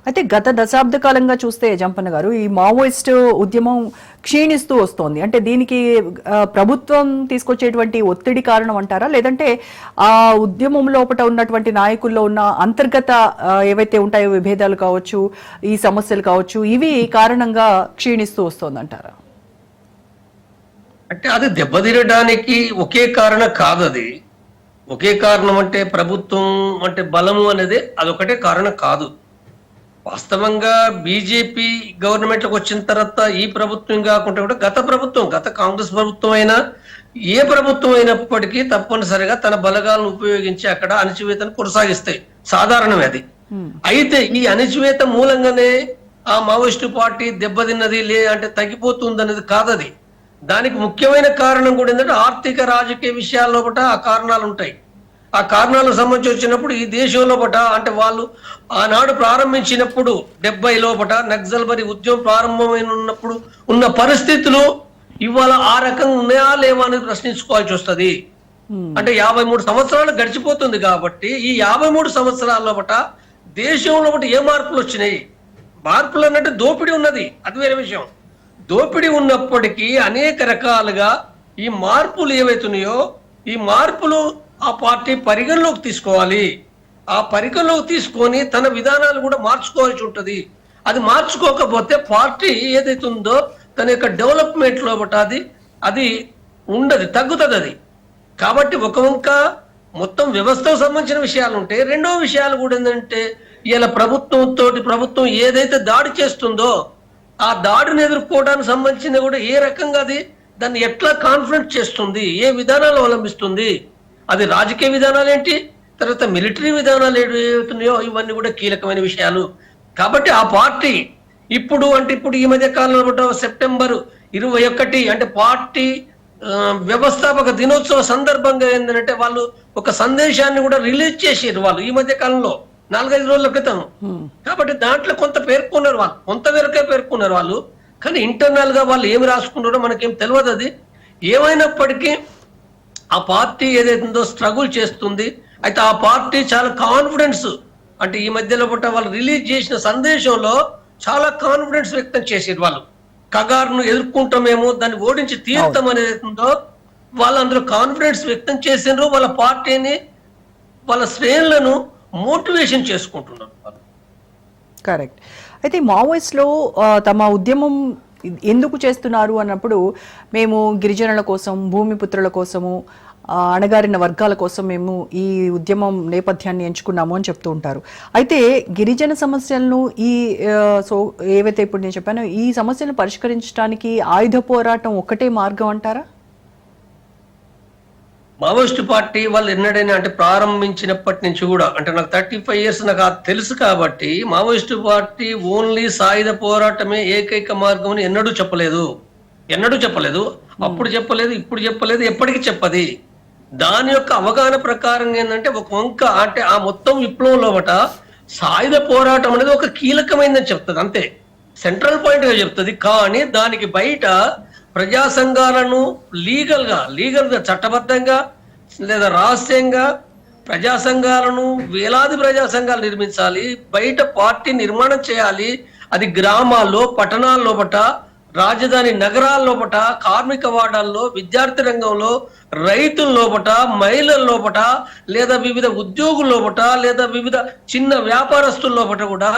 అయితే గత దశాబ్ద కాలంగా చూస్తే జంపన్న గారు ఈ మావోయిస్ట్ ఉద్యమం క్షీణిస్తూ వస్తోంది. అంటే దీనికి ప్రభుత్వం తీసుకొచ్చేటువంటి ఒత్తిడి కారణం అంటారా, లేదంటే ఆ ఉద్యమం లోపల ఉన్నటువంటి నాయకుల్లో ఉన్న అంతర్గత ఏవైతే ఉంటాయో విభేదాలు కావచ్చు, ఈ సమస్యలు కావచ్చు, ఇవి కారణంగా క్షీణిస్తూ వస్తోందంటారా? అంటే అది దెబ్బతినడానికి ఒకే కారణం కాదు. అది ఒకే కారణం అంటే ప్రభుత్వం అంటే బలము అనేది అదొకటే కారణం కాదు. వాస్తవంగా బీజేపీ గవర్నమెంట్లోకి వచ్చిన తర్వాత ఈ ప్రభుత్వం కాకుండా కూడా గత కాంగ్రెస్ ప్రభుత్వం అయినా ఏ ప్రభుత్వం అయినప్పటికీ తప్పనిసరిగా తన బలగాలను ఉపయోగించి అక్కడ అణచివేతను కొనసాగిస్తాయి, సాధారణమే అది. అయితే ఈ అణచివేత మూలంగానే ఆ మావోయిస్టు పార్టీ దెబ్బతిన్నది అంటే తగ్గిపోతుంది అనేది కాదది. దానికి ముఖ్యమైన కారణం కూడా ఏంటంటే ఆర్థిక రాజకీయ విషయాల్లో ఆ కారణాలు ఉంటాయి. ఆ కారణాలకు సంబంధించి వచ్చినప్పుడు ఈ దేశంలో అంటే వాళ్ళు ఆనాడు ప్రారంభించినప్పుడు 70 లోపట నక్సల్బరీ ఉద్యమం ప్రారంభమైనప్పుడు ఉన్న పరిస్థితులు ఇవాళ ఆ రకంగా ఉన్నాయా లేవా అనేది ప్రశ్నించుకోవాల్సి వస్తుంది. అంటే 53 సంవత్సరాలు గడిచిపోతుంది కాబట్టి ఈ 53 సంవత్సరాల లోపట దేశంలో ఏ మార్పులు వచ్చినాయి? మార్పులు అన్నట్టు దోపిడీ ఉన్నది, అది వేరే విషయం. దోపిడీ ఉన్నప్పటికీ అనేక రకాలుగా ఈ మార్పులు ఏవైతున్నాయో ఈ మార్పులు ఆ పార్టీ పరిగణలోకి తీసుకోవాలి. ఆ పరిగణలోకి తీసుకొని తన విధానాలు కూడా మార్చుకోవాల్సి ఉంటుంది. అది మార్చుకోకపోతే పార్టీ ఏదైతే ఉందో తన యొక్క డెవలప్మెంట్ లోపట అది ఉండదు, తగ్గుతుంది అది. కాబట్టి ఒక వంక మొత్తం వ్యవస్థకు సంబంధించిన విషయాలు ఉంటాయి. రెండో విషయాలు కూడా ఏంటంటే ఇలా ప్రభుత్వం ఏదైతే దాడి చేస్తుందో ఆ దాడిని ఎదుర్కోవడానికి సంబంధించింది కూడా ఏ రకంగా దాన్ని ఎట్లా కాన్ఫరెన్స్ చేస్తుంది, ఏ విధానాలు అవలంబిస్తుంది, అది రాజకీయ విధానాలు ఏంటి, తర్వాత మిలిటరీ విధానాలు ఏవైతున్నాయో ఇవన్నీ కూడా కీలకమైన విషయాలు. కాబట్టి ఆ పార్టీ ఇప్పుడు ఈ మధ్య కాలంలో సెప్టెంబర్ 21 అంటే పార్టీ వ్యవస్థాపక దినోత్సవ సందర్భంగా ఏంటంటే వాళ్ళు ఒక సందేశాన్ని కూడా రిలీజ్ చేసారు వాళ్ళు ఈ మధ్య కాలంలో 4-5 రోజుల క్రితం. కాబట్టి దాంట్లో కొంత పేర్కొన్నారు వాళ్ళు, కొంతవరకే పేర్కొన్నారు వాళ్ళు. కానీ ఇంటర్నల్ గా వాళ్ళు ఏమి రాసుకున్నారో మనకేం తెలియదు. అది ఏమైనప్పటికీ ఆ పార్టీ ఏదైతుందో స్ట్రగుల్ చేస్తుంది. అయితే ఆ పార్టీ చాలా కాన్ఫిడెన్స్, అంటే ఈ మధ్యలో వాళ్ళు రిలీజ్ చేసిన సందేశంలో చాలా కాన్ఫిడెన్స్ వ్యక్తం చేసారు వాళ్ళు. కగారును ఎదుర్కొంటామేమో, దాన్ని ఓడించి తీర్థం అనేది ఉందో వాళ్ళు అందులో కాన్ఫిడెన్స్ వ్యక్తం చేసినారు. వాళ్ళ పార్టీని వాళ్ళ శ్రేణులను మోటివేషన్ చేసుకుంటున్నారు. కరెక్ట్. అయితే మావోయిస్ట్లో తమ ఉద్యమం ఎందుకు చేస్తున్నారు అన్నప్పుడు మేము గిరిజనుల కోసం, భూమిపుత్రుల కోసము, అణగారిన వర్గాల కోసం మేము ఈ ఉద్యమం నేపథ్యాన్ని ఎంచుకున్నాము అని చెప్తూ ఉంటారు. అయితే గిరిజన సమస్యలను ఏవైతే ఇప్పుడు నేను చెప్పానో ఈ సమస్యలను పరిష్కరించడానికి ఆయుధ పోరాటం ఒక్కటే మార్గం అంటారా? మావోయిస్టు పార్టీ వాళ్ళు ఎన్నడైనా అంటే ప్రారంభించినప్పటి నుంచి కూడా అంటే నాకు 35 years నాకు తెలుసు కాబట్టి మావోయిస్టు పార్టీ ఓన్లీ సాయుధ పోరాటమే ఏకైక మార్గం అని ఎన్నడూ చెప్పలేదు. అప్పుడు చెప్పలేదు, ఇప్పుడు చెప్పలేదు, ఎప్పటికీ చెప్పది. దాని యొక్క అవగాహన ప్రకారం ఏంటంటే ఒక వంక అంటే ఆ మొత్తం విప్లవంలో సాయుధ పోరాటం అనేది ఒక కీలకమైందని చెప్తుంది, అంతే సెంట్రల్ పాయింట్ గా చెప్తుంది. కానీ దానికి బయట ప్రజా సంఘాలను లీగల్ గా చట్టబద్ధంగా లేదా రహస్యంగా ప్రజా సంఘాలను వేలాది ప్రజా సంఘాలు నిర్మించాలి, బయట పార్టీ నిర్మాణం చేయాలి. అది గ్రామాల్లో, పట్టణాల్లో, రాజధాని నగరాల్లో, కార్మిక వాడాల్లో, విద్యార్థి రంగంలో, రైతుల్లో, మహిళల్లో, లేదా వివిధ ఉద్యోగుల్లో, లేదా వివిధ చిన్న వ్యాపారస్తుల్లో కూడా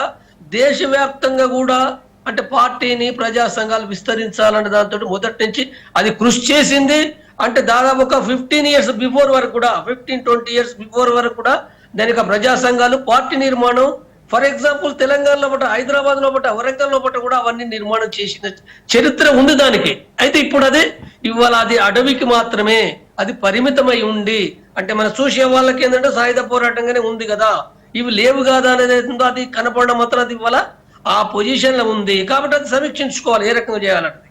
దేశవ్యాప్తంగా కూడా అంటే పార్టీని, ప్రజా సంఘాలు విస్తరించాలనే దాంతో మొదటి నుంచి అది కృషి చేసింది. అంటే దాదాపు ఒక 15 years బిఫోర్ వరకు కూడా 15-20 years బిఫోర్ వరకు కూడా దానికి ప్రజా సంఘాలు, పార్టీ నిర్మాణం, ఫర్ ఎగ్జాంపుల్ తెలంగాణలో హైదరాబాద్ లో వరంగల్ లో కూడా అవన్నీ నిర్మాణం చేసిన చరిత్ర ఉంది దానికి. అయితే ఇప్పుడు ఇవాళ అది అడవికి మాత్రమే అది పరిమితమై ఉండి అంటే మనం చూసే వాళ్ళకి ఏంటంటే సాయుధ పోరాటంగానే ఉంది కదా, ఇవి లేవు కదా అనేది అవుతుందో అది కనపడడం మాత్రం అది ఇవాళ ఆ పొజిషన్ లో ఉంది. కాబట్టి అది సమీక్షించుకోవాలి ఏ రకంగా చేయాలంటే.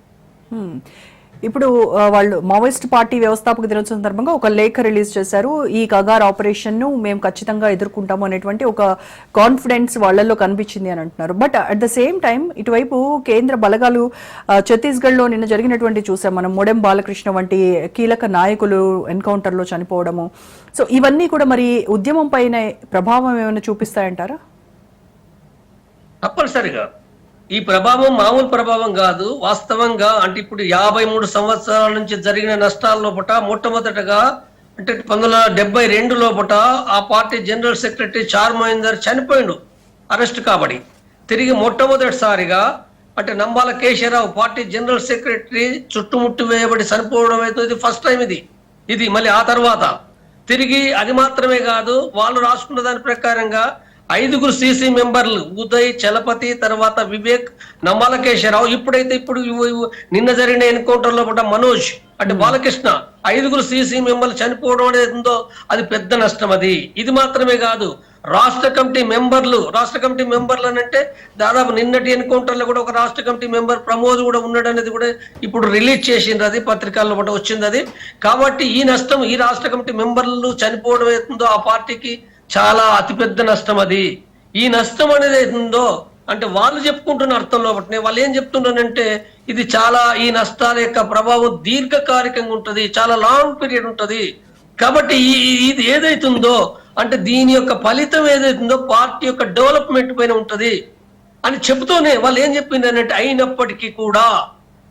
ఇప్పుడు వాళ్ళు మావోయిస్ట్ పార్టీ వ్యవస్థాపక దినోత్సవం సందర్భంగా ఒక లేఖ రిలీజ్ చేశారు. ఈ కగార్ ఆపరేషన్ ను మేము ఖచ్చితంగా ఎదుర్కొంటాము అనేటువంటి ఒక కాన్ఫిడెన్స్ వాళ్ళల్లో కనిపించింది అని అంటున్నారు. But at the same time ఇటువైపు కేంద్ర బలగాలు ఛత్తీస్గఢ్ లో నిన్న జరిగినటువంటి చూసాం మనం, మొడెం బాలకృష్ణ వంటి కీలక నాయకులు ఎన్కౌంటర్ లో చనిపోవడము. సో ఇవన్నీ కూడా మరి ఉద్యమం పైన ప్రభావం ఏమైనా చూపిస్తాయంటారా? తప్పనిసరిగా ఈ ప్రభావం మామూలు ప్రభావం కాదు. వాస్తవంగా అంటే ఇప్పుడు 53 సంవత్సరాల నుంచి జరిగిన నష్టాల లోపట మొట్టమొదటగా అంటే 1972 లోపట ఆ party general secretary Charu Majumdar చనిపోయిండు, అరెస్ట్ కాబడి. తిరిగి మొట్టమొదటిసారిగా అంటే Nambala Keshava Rao party general secretary చుట్టుముట్టు వేయబడి చనిపోవడం అయితే ఇది ఫస్ట్ టైం. ఇది మళ్ళీ ఆ తర్వాత తిరిగి అది మాత్రమే కాదు, వాళ్ళు రాసుకున్న దాని ప్రకారంగా 5 సీసీ మెంబర్లు ఉదయ్, చలపతి, తర్వాత వివేక్, నమ్మాల కేశవరావు, ఇప్పుడు నిన్న జరిగిన ఎన్కౌంటర్ లో పడ్డ మనోజ్ అంటే బాలకృష్ణ, 5 సీసీ మెంబర్లు చనిపోవడం అనేది ఉందో అది పెద్ద నష్టం. ఇది మాత్రమే కాదు, రాష్ట్ర కమిటీ మెంబర్లు అని అంటే దాదాపు నిన్నటి ఎన్కౌంటర్ లో కూడా ఒక రాష్ట్ర కమిటీ మెంబర్ ప్రమోద్ కూడా ఉన్నాడు అనేది కూడా ఇప్పుడు రిలీజ్ చేసిండ్రు, అది పత్రికల్లో కూడా వచ్చింది. కాబట్టి ఈ నష్టం, ఈ రాష్ట్ర కమిటీ మెంబర్లు చనిపోవడం అవుతుందో ఆ పార్టీకి చాలా అతిపెద్ద నష్టం. ఈ నష్టం అనేది అవుతుందో అంటే వాళ్ళు చెప్పుకుంటున్న అర్థంలో బట్టి వాళ్ళు ఏం చెప్తున్నారంటే ఇది చాలా, ఈ నష్టాల యొక్క ప్రభావం దీర్ఘకాలికంగా ఉంటది, చాలా లాంగ్ పీరియడ్ ఉంటది. కాబట్టి ఇది ఏదైతుందో అంటే దీని యొక్క ఫలితం ఏదైతుందో పార్టీ యొక్క డెవలప్మెంట్ పైన ఉంటది అని చెబుతూనే వాళ్ళు ఏం చెప్పిందంటే అయినప్పటికీ కూడా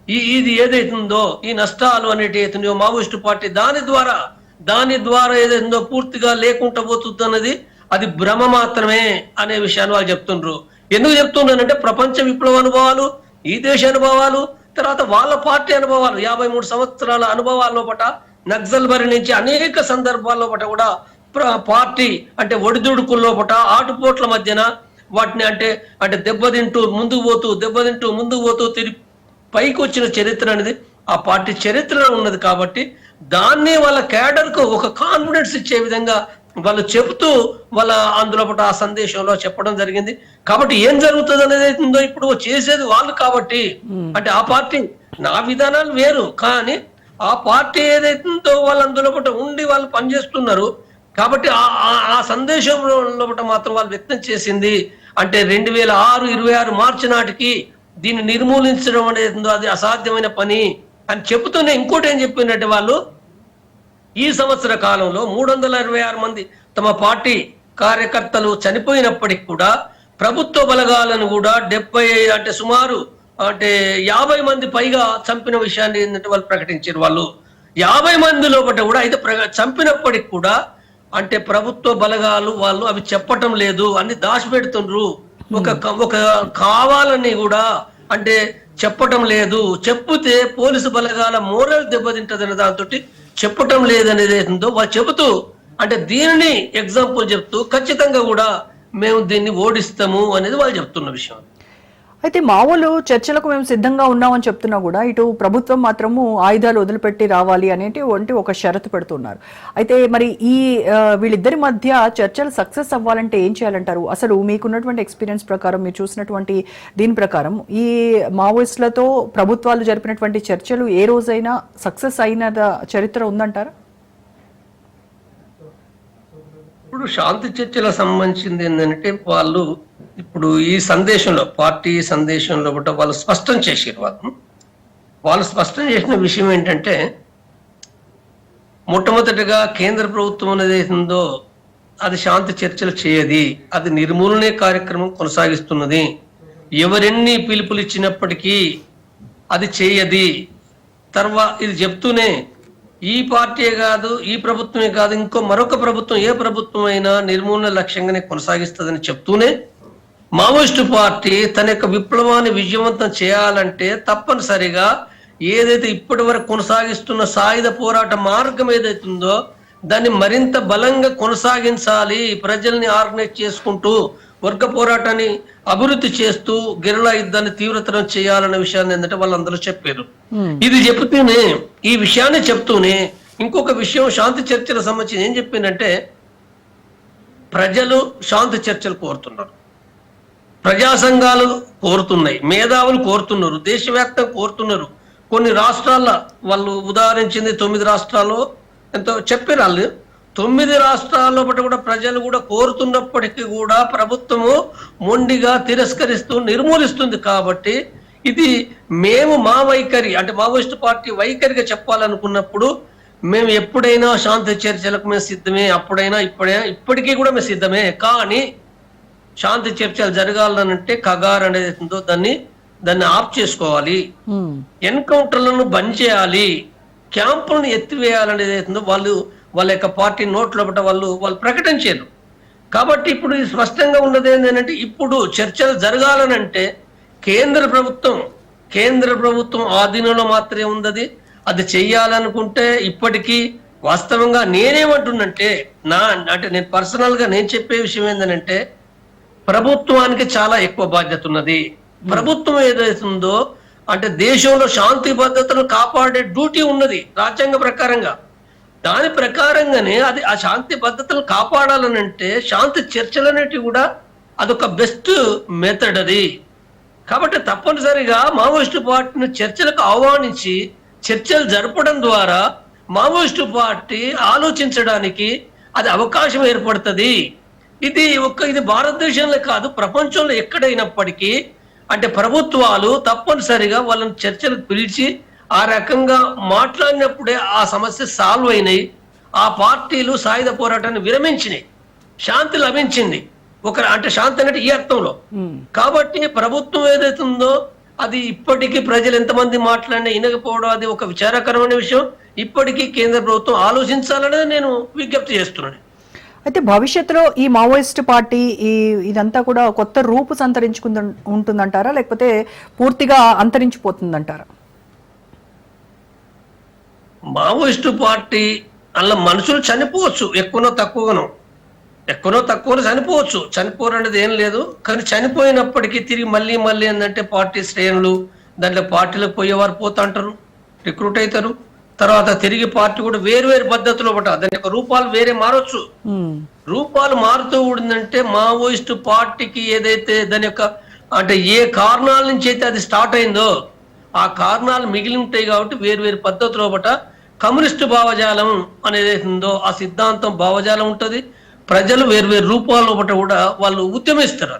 ఇది ఏదైతుందో ఈ నష్టాలు అనేటి అవుతుందో మావోయిస్టు పార్టీ దాని ద్వారా ఏదైతుందో పూర్తిగా లేకుండా పోతుంది అన్నది అది భ్రమ మాత్రమే అనే విషయాన్ని వాళ్ళు చెప్తుండ్రు. ఎందుకు చెప్తున్నానంటే ప్రపంచ విప్లవ అనుభవాలు, ఈ దేశ అనుభవాలు, తర్వాత వాళ్ళ పార్టీ అనుభవాలు, 53 సంవత్సరాల అనుభవాల లోపట నక్సల్ బరి నుంచి అనేక సందర్భాల్లో కూడా పార్టీ అంటే ఒడిదుడుకుల లోపట ఆటుపోట్ల మధ్యన వాటిని అంటే దెబ్బతింటూ ముందుకు పోతూ తిరిగి పైకి వచ్చిన చరిత్ర అనేది ఆ పార్టీ చరిత్రలో ఉన్నది. కాబట్టి దాన్ని వాళ్ళ క్యాడర్ కు ఒక కాన్ఫిడెన్స్ ఇచ్చే విధంగా వాళ్ళు చెబుతూ వాళ్ళ అందులో ఆ సందేశంలో చెప్పడం జరిగింది. కాబట్టి ఏం జరుగుతుంది అనేది ఉందో ఇప్పుడు చేసేది వాళ్ళు. కాబట్టి అంటే ఆ పార్టీ నా విధానాలు వేరు, కానీ ఆ పార్టీ ఏదైతుందో వాళ్ళు అందులో ఉండి వాళ్ళు పనిచేస్తున్నారు. కాబట్టి ఆ సందేశంలో మాత్రం వాళ్ళు వ్యక్తం చేసింది అంటే 2026 మార్చి నాటికి దీన్ని నిర్మూలించడం అనేది అది అసాధ్యమైన పని అని చెబుతూనే ఇంకోటి ఏం చెప్పినట్టు వాళ్ళు ఈ సంవత్సర కాలంలో 326 మంది తమ పార్టీ కార్యకర్తలు చనిపోయినప్పటికి కూడా ప్రభుత్వ బలగాలను కూడా 70 అంటే సుమారు 50 మంది పైగా చంపిన విషయాన్ని ఏంటంటే వాళ్ళు ప్రకటించారు. వాళ్ళు 50 మంది లోపల కూడా అయితే చంపినప్పటికి కూడా అంటే ప్రభుత్వ బలగాలు వాళ్ళు అవి చెప్పటం లేదు, అన్ని దాచిపెడుతుండ్రు. ఒక కావాలని కూడా అంటే చెప్పటం లేదు, చెప్తే పోలీసు బలగాల మోరల్ దెబ్బతింటదన్న దాంతో చెప్పటం లేదనేది ఏందో వాళ్ళు చెబుతూ అంటే దీనిని ఎగ్జాంపుల్ చెప్తూ ఖచ్చితంగా కూడా మేము దీన్ని ఓడిస్తాము అనేది వాళ్ళు చెప్తున్న విషయం. అయితే మావోలు చర్చలకు మేము సిద్ధంగా ఉన్నామని చెప్తున్నా కూడా ఇటు ప్రభుత్వం మాత్రము ఆయుధాలు వదిలిపెట్టి రావాలి అనేటి ఒక షరతు పెడుతున్నారు. అయితే మరి ఈ వీళ్ళిద్దరి మధ్య చర్చలు సక్సెస్ అవ్వాలంటే ఏం చేయాలంటారు? అసలు మీకున్నటువంటి ఎక్స్పీరియన్స్ ప్రకారం, మీరు చూసినటువంటి దీని ప్రకారం ఈ మావోయిస్టులతో ప్రభుత్వాలు జరిపినటువంటి చర్చలు ఏ రోజైనా సక్సెస్ అయిన చరిత్ర ఉందంటారా? ఇప్పుడు శాంతి చర్చలకు సంబంధించింది ఏంటంటే వాళ్ళు ఇప్పుడు ఈ సందేశంలో పార్టీ సందేశంలో కూడా వాళ్ళు స్పష్టం చేసారు. వాళ్ళు స్పష్టం చేసిన విషయం ఏంటంటే మొట్టమొదటిగా కేంద్ర ప్రభుత్వం అనేది ఉందో అది శాంతి చర్చలు చేయది, అది నిర్మూలనే కార్యక్రమం కొనసాగిస్తున్నది. ఎవరెన్ని పిలుపులు ఇచ్చినప్పటికీ అది చేయది. తర్వాత ఇది చెప్తూనే ఈ పార్టీయే కాదు, ఈ ప్రభుత్వమే కాదు, మరొక ప్రభుత్వం ఏ ప్రభుత్వం అయినా నిర్మూలన లక్ష్యంగానే కొనసాగిస్తుందని చెప్తూనే మావోయిస్టు పార్టీ తన యొక్క విప్లవాన్ని విజయవంతం చేయాలంటే తప్పనిసరిగా ఏదైతే ఇప్పటి వరకు కొనసాగిస్తున్న సాయుధ పోరాట మార్గం ఏదైతుందో దాన్ని మరింత బలంగా కొనసాగించాలి. ప్రజల్ని ఆర్గనైజ్ చేసుకుంటూ వర్గ పోరాటాన్ని అభివృద్ధి చేస్తూ గెరిల్లా యుద్ధాన్ని తీవ్రతరం చేయాలనే విషయాన్ని ఏంటంటే వాళ్ళందరూ చెప్పారు. ఇది చెప్తూనే ఈ విషయాన్ని చెప్తూనే ఇంకొక విషయం శాంతి చర్చలకు సంబంధించి ఏం చెప్పిందంటే ప్రజలు శాంతి చర్చలు కోరుతున్నారు, ప్రజా సంఘాలు కోరుతున్నాయి, మేధావులు కోరుతున్నారు, దేశవ్యాప్తంగా కోరుతున్నారు. కొన్ని రాష్ట్రాల్లో వాళ్ళు ఉదాహరించింది 9 రాష్ట్రాల్లో ఎంతో చెప్పారు. వాళ్ళు 9 రాష్ట్రాల్లో కూడా ప్రజలు కూడా కోరుతున్నప్పటికీ కూడా ప్రభుత్వము మొండిగా తిరస్కరిస్తూ నిర్మూలిస్తుంది. కాబట్టి ఇది మేము మా వైఖరి అంటే మావోయిస్టు పార్టీ వైఖరిగా చెప్పాలనుకున్నప్పుడు మేము ఎప్పుడైనా శాంతి చర్చలకు మేము సిద్ధమే, అప్పుడైనా ఇప్పటికీ కూడా మేము సిద్ధమే. కానీ శాంతి చర్చలు జరగాలనంటే కగార్ అనేది ఉందో దాన్ని ఆఫ్ చేసుకోవాలి, ఉమ్, ఎన్కౌంటర్లను బంద్ చేయాలి, క్యాంపులను ఎత్తివేయాలనేది ఉందో వాళ్ళ యొక్క పార్టీ నోట్లో బట్ట వాళ్ళు ప్రకటించారు. కాబట్టి ఇప్పుడు ఇది స్పష్టంగా ఉన్నది ఏంటంటే ఇప్పుడు చర్చలు జరగాలనంటే కేంద్ర ప్రభుత్వం ఆధీనంలో మాత్రమే ఉన్నది. అది చెయ్యాలనుకుంటే ఇప్పటికీ వాస్తవంగా నేనేమంటున్నంటే అంటే నేను పర్సనల్ గా నేను చెప్పే విషయం ఏంటంటే ప్రభుత్వానికి చాలా ఎక్కువ బాధ్యత ఉన్నది. ప్రభుత్వం ఏదైతుందో అంటే దేశంలో శాంతి భద్రతను కాపాడే డ్యూటీ ఉన్నది రాజ్యాంగ ప్రకారంగా. దాని ప్రకారంగానే ఆ శాంతి భద్రతలు కాపాడాలనంటే శాంతి చర్చలు అనేటివి కూడా అదొక బెస్ట్ మెథడ్ అది. కాబట్టి తప్పనిసరిగా మావోయిస్టు పార్టీని చర్చలకు ఆహ్వానించి చర్చలు జరపడం ద్వారా మావోయిస్టు పార్టీ ఆలోచించడానికి అది అవకాశం ఏర్పడుతుంది. ఇది భారతదేశంలో కాదు, ప్రపంచంలో ఎక్కడైనప్పటికీ అంటే ప్రభుత్వాలు తప్పనిసరిగా వాళ్ళని చర్చలకు పిలిచి ఆ రకంగా మాట్లాడినప్పుడే ఆ సమస్య సాల్వ్ అయినాయి. ఆ పార్టీలు సాయుధ పోరాటాన్ని విరమించినాయి, శాంతి లభించింది. అంటే శాంతి అంటే ఈ అర్థంలో. కాబట్టి ప్రభుత్వం ఏదైతే ఉందో అది ఇప్పటికీ ప్రజలు ఎంతమంది మాట్లాడినా వినకపోవడం అది ఒక విచారకరమైన విషయం. ఇప్పటికీ కేంద్ర ప్రభుత్వం ఆలోచించాలనేది నేను విజ్ఞప్తి చేస్తున్నాను. అయితే భవిష్యత్తులో ఈ మావోయిస్ట్ పార్టీ ఇదంతా కూడా కొత్త రూపు సంతరించుకుంద ఉంటుందంటారా, లేకపోతే పూర్తిగా అంతరించిపోతుందంటారా? మావోయిస్టు పార్టీ అలా మనుషులు చనిపోవచ్చు, ఎక్కువనో తక్కువనో చనిపోవచ్చు. చనిపోరు అనేది ఏం లేదు. కానీ చనిపోయినప్పటికీ తిరిగి మళ్ళీ ఏంటంటే పార్టీ శ్రేణులు దాంట్లో పార్టీలకు పోయేవారు పోతుంటారు, రిక్రూట్ అవుతారు. తర్వాత తిరిగి పార్టీ కూడా వేరు పద్ధతిలో దాని యొక్క రూపాలు వేరే మారొచ్చు. రూపాలు మారుతూ ఉందంటే మావోయిస్టు పార్టీకి ఏదైతే దాని యొక్క అంటే ఏ కారణాల నుంచి అయితే అది స్టార్ట్ అయిందో ఆ కారణాలు మిగిలి ఉంటాయి. కాబట్టి వేరు పద్ధతిలో కమ్యూనిస్టు భావజాలం అనేది ఉందో ఆ సిద్ధాంతం భావజాలం ఉంటది. ప్రజలు వేరు రూపాల్లో కూడా వాళ్ళు ఉద్యమిస్తారు.